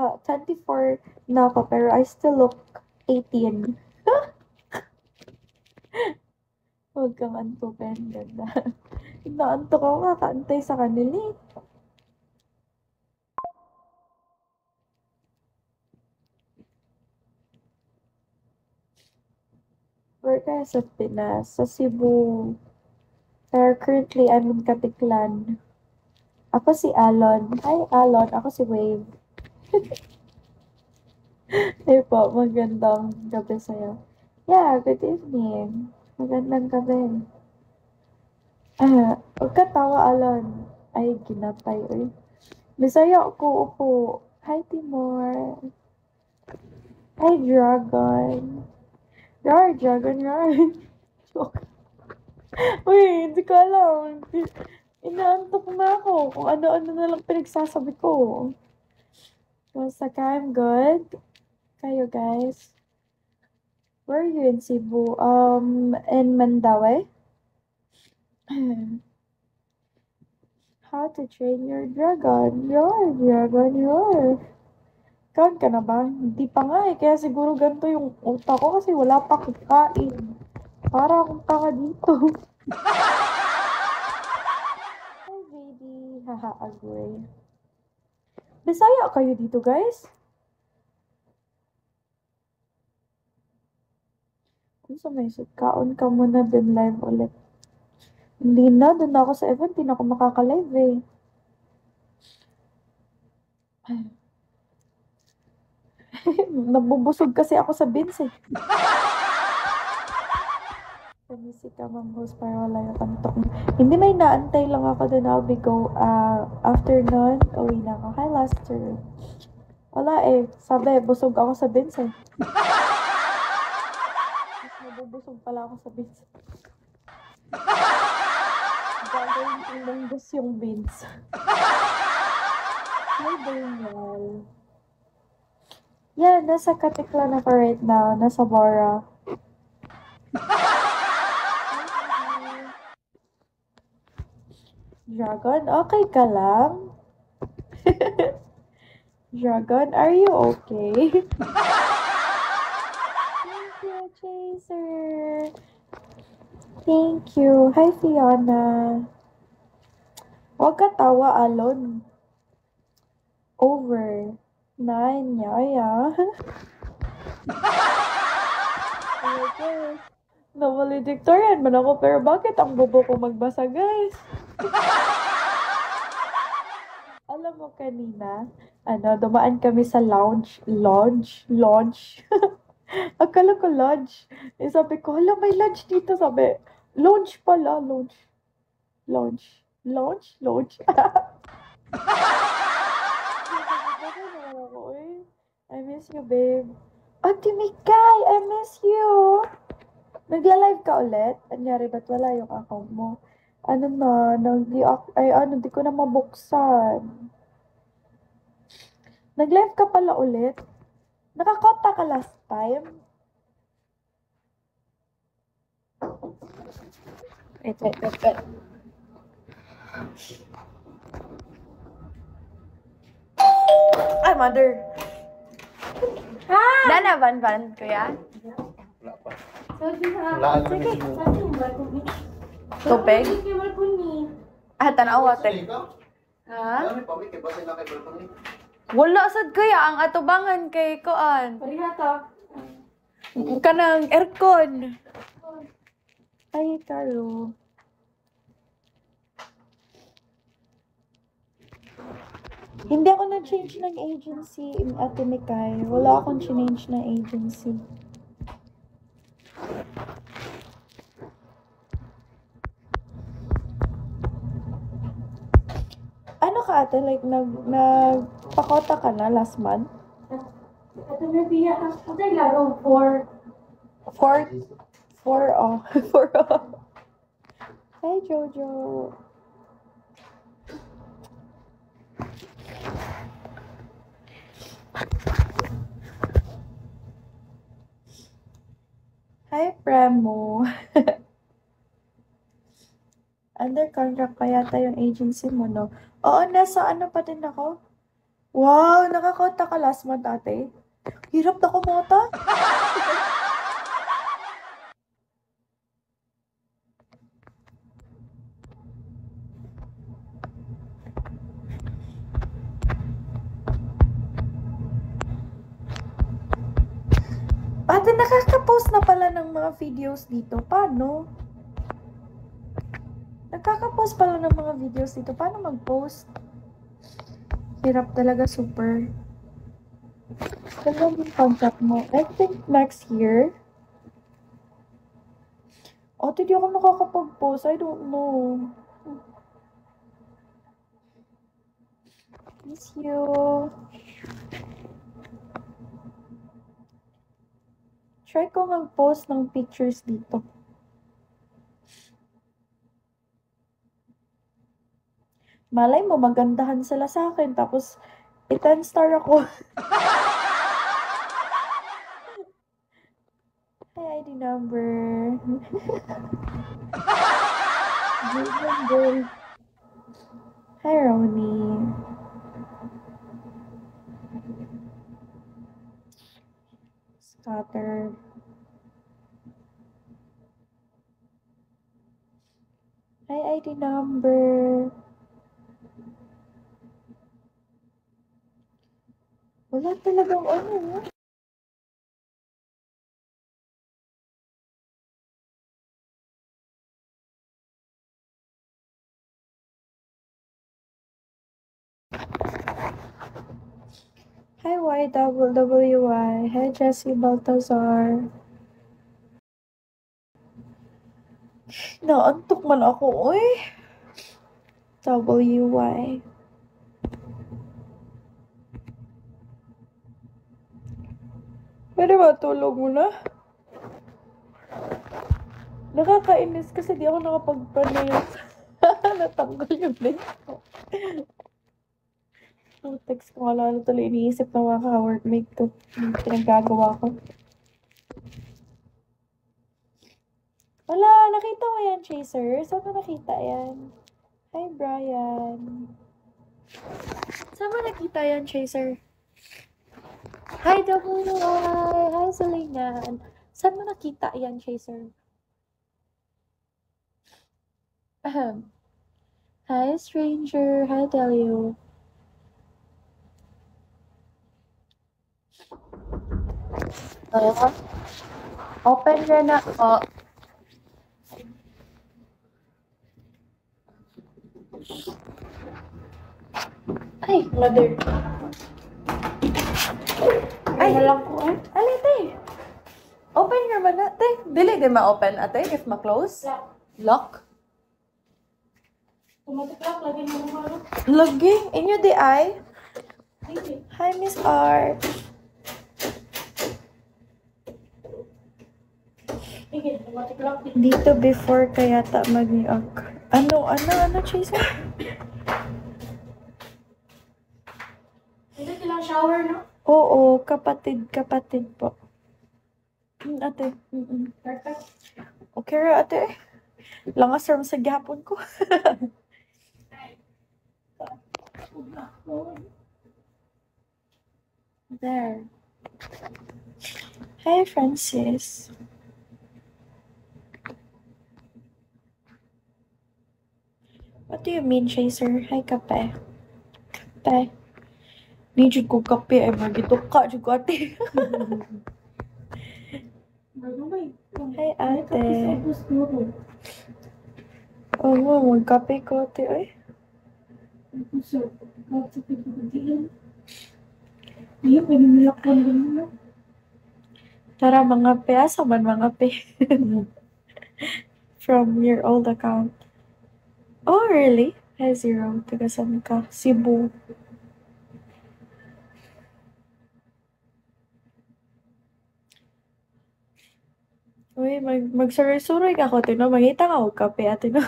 nasa 24 na ako, pero I still look 18. Huwag kang antukin, ganda. Inaantok ako, kakaantay sa kanila eh. Where kaya sa Pinas? Sa Cebu. Pero currently, I'm in Katiklan. Ako si Alon. Hi, Alon. Ako si Wave. Hey po, magandang gabi sa'yo. Yeah, good evening. Magandang gabi. Huwag ka tawa, Alon. Ay, ginatay, eh. Bisaya ko, upo. Hi, Timor. Hi, Dragon. Roar, Dragon, roar. Joke. Uy, hindi ko alam. Inaantok na ako. Kung ano-ano na lang pinagsasabi ko. Basta ka, I'm good. Kayo, guys. Where are you in Cebu? In Mandaue? How to train your dragon. Roar, dragon, roar. Count ka na ba? Hindi pa nga eh. Kaya siguro ganito yung utak ko kasi wala pa akong kain. Para akong tanga dito. Hi, baby. Haha, agree. Bisaya kayo dito, guys? Kung sa may kaon ka muna din live ulit. Hindi na, doon ako sa event, hindi na ako makaka-live eh. Nabubusog kasi ako sa beans eh. Pamisi ka, ma'am host, para wala yung antok. Hindi, may naantay lang ako doon. I'll be after nun, uwi na ako. Hi, Lester. Wala eh. Sabi, busog ako sa beans eh. Mas nabubusog pala ako sa beans. Gagawin kong langgos yung beans. Hi, Daniel. Yeah, nasa Katiklan ako right now. Nasa Bora. Dragon, okay ka lang? Dragon, are you okay? Thank you, Chaser. Thank you. Hi, Fiona. Huwag ka tawa, Alon. Over. Nine, yaya. Valedictorian man ako, pero bakit ang bobo ko magbasa, guys? Alam mo kanina, dumaan kami sa lounge. Akala ko lodge. Eh, sabi ko, hala, may lodge dito. Sabi, lounge pala, lounge. I miss you, babe. Ate Mikay, I miss you. Nagla-live ka ulit? Anyari, ba't wala yung account mo? Di ko na mabuksan. Nag-live ka pala ulit? Nakakota ka last time? Wait. Ay, mother. Dana, van, kuya? Wala pa. Sige. Tubig? Tubig? Tanaw, ate. Ha? Wala sad kuya ang atubangan kay Koan. Kanang aircon. Ay, Karo. Hindi ako nag-change ng agency, Ate Mikay. Wala akong change na agency. Ano ka ate? Like, nagpakota ka na last month? Ito na biya. Ito yung laro. 4. 4. Hi, Jojo. Hi, Premo. Under contract pa yata yung agency mo, no? Oo, nasa ano pa din ako? Wow, nakakota ka last month, ate. Hirap na kumota. Ate, nakaka-post na pala ng mga videos dito. Paano? Nakaka-post pala ng mga videos dito. Paano mag-post? Hirap talaga, super. Kailan yung contract mo? I think next year. Ate, di ako nakakapag-post. I don't know. Miss you. Try ko mag-post ng pictures dito. Malay mo, magandahan sila sa akin. Tapos, 10 star ako. Hi, ID number. Girl. Hi, Ronnie. Scatter. Hi, ID number. Wala talagang ano. Hi, YWWY. Hi, Jessie Baltazar. Naantok man ako, oy. WY. Pwede ba tulog mo na? Nakakainis kasi di ako nakapagpanail. Natanggal yung nail ko. Ang text ko nga lalo tuloy iniisip ng mga ka-workmate ko. Yung pinagagawa ko. Wala, nakita mo yan, Chaser? Saan mo nakita yan? Hi, Brian. Saan mo nakita yan, Chaser? Hi, WI. Hi, Selena. Saan mo nakita yan, Chaser? Ahem. Hi, Stranger. Hi, Delio. Open rin na. Ay, mother. Ay, lang ko eh. Alite. Open your man ate. Dili di ma-open ate if ma-close. Lock. Automatic lagi mo mga Lagi. Inyo di ay. Hi, Miss R. Sige, automatic lock. Dito before kaya ta mag-lock. Ano, Chaser? Hindi silang shower, no? Oo, kapatid po. Ate. Perfect. Okay ra ate. Langas ram sa gihapon ko. There. Hi, Francis. What do you mean, Chaser? Hi, kape. Kape. Need you ko kape ay magito ka jud ko ate. Hi, ate. Oh, magkape ko ate ay. Tara mga pe, asa man mga pe. From your old account. Oh, really? Hi, Zero. Taga saan ka? Cebu. Uy, magsuroy-suroy ka ko, tino. Mangita ka og kape, ate, no?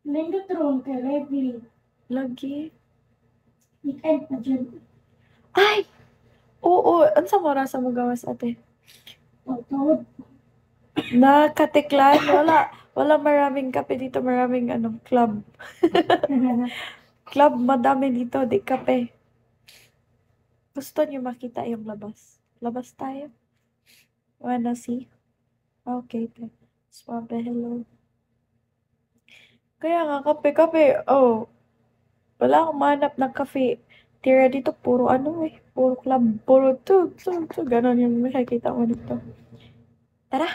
Nindot ron kay Revy. Lagi. Weekend na dyan. Ay! Oo, ansa mo oras mo gawas, ate? Pagkawad. Nakatiklan, wala maraming kape dito, maraming club. Club, madami dito, di kape. Gusto niyo makita yung labas. Labas tayo. Wanna see? Okay, te. Swabe, hello. Kaya nga, kape. Oh, wala akong mahanap ng kape. Tira dito, puro ano eh. Puro club. Puro ganon yung makikita mo dito. Tara!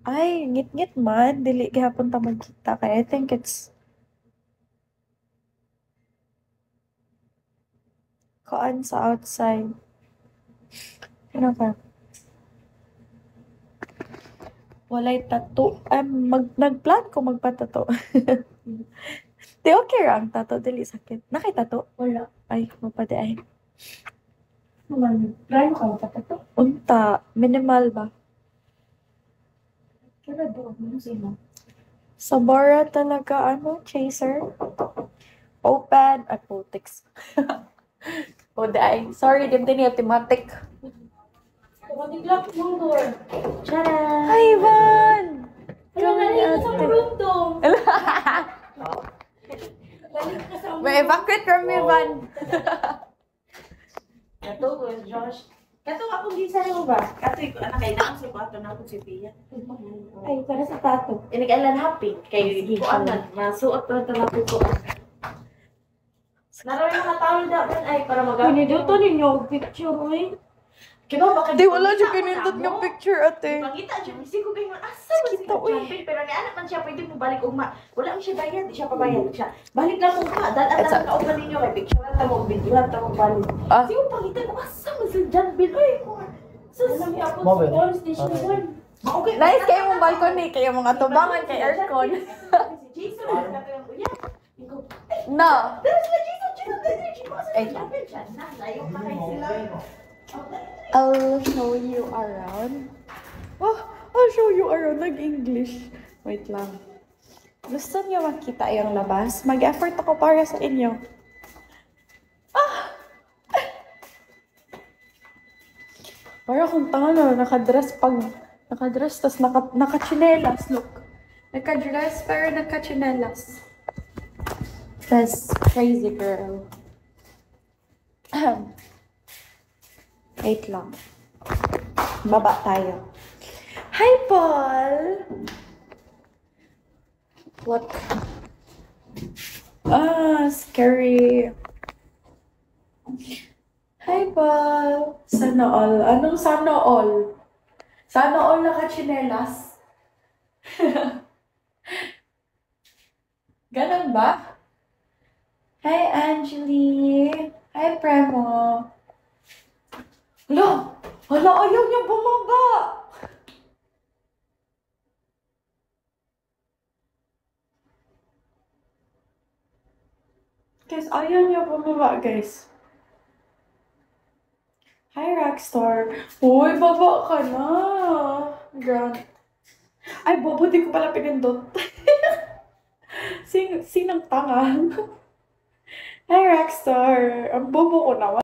Ay, ngit-ngit man. Dili gihapon ta magkita. Kaya I think it's koan sa outside. Ano ka? Walay tattoo. Nag-plan ko magpatato. Di okay lang tato. Dili sakit. Nakitato? Wala. Ay, mapade ay. Naman. Plano ka magpatato? Unta. Minimal ba? Kaya doon. Ano sino? Sa Bora talaga, ano, chaser. Open. Ay, putix. O, daay. Sorry, din din yung thematic. Pagkatiglap mong door. Tcharan! Hi, Ivan! Hello, nandito sa ate. room dong. Balik ka sa May evacuate from Ivan. Kato, Josh. Kato, akong gisari mo ba? Kato, anak, kailangan sa kwato na ako si Pia. Ay, para sa tato. Inag-alan happy. Kay Kuanan, masuot pa ito natin ko. Naroon yung mga tao dapat ay para mag-alam. Piniduto ninyo, picture, eh. Kaya baka Di, wala siya kinindot ng picture, ate. Pangita siya, misi ko kayo, asa ba Kita, siya uy. jumping? Pero ni anak man siya, pwede mo balik ugma. Wala mo siya bayad, di siya pabayad siya. Balik lang ugma, dahil at ang kauban ninyo, kay picture at mo, video at mo balik. Ah. Sige, pangita mo, asa mo si John Bill, uy. Sus, alam niya ako sa police station 1. Okay. Nice kayo mong balcony, kayo mga tubangan kay aircon. Si Jason, nagkata yung uya. No. Dala sila Jason, Jason, Ay. John Bill siya. Layo pa kayo sila. I'll show you around. Oh, I'll show you around. Nag-English. Wait lang. Gusto niyo makita yung labas? Mag-effort ako para sa inyo. Ah! Para akong tanga na, nakadress, tas nakachinelas, look. Nakadress, pero nakachinelas. That's crazy girl. Wait lang. Baba tayo. Hi, Paul! Look. Ah, scary. Hi, Paul! Sana all. Anong sana all? Sana all nakachinelas. Ganon ba? Hi, Angeli! Hi, Premo! Hala! Ayaw niya bumaba! Guys, ayaw niya bumaba, guys. Hi, Rockstar. Uy, baba ka na. Grant. Ay, bobo, di ko pala pinindot. Sinang tanga? Hi, Rockstar. Ang bobo ko naman.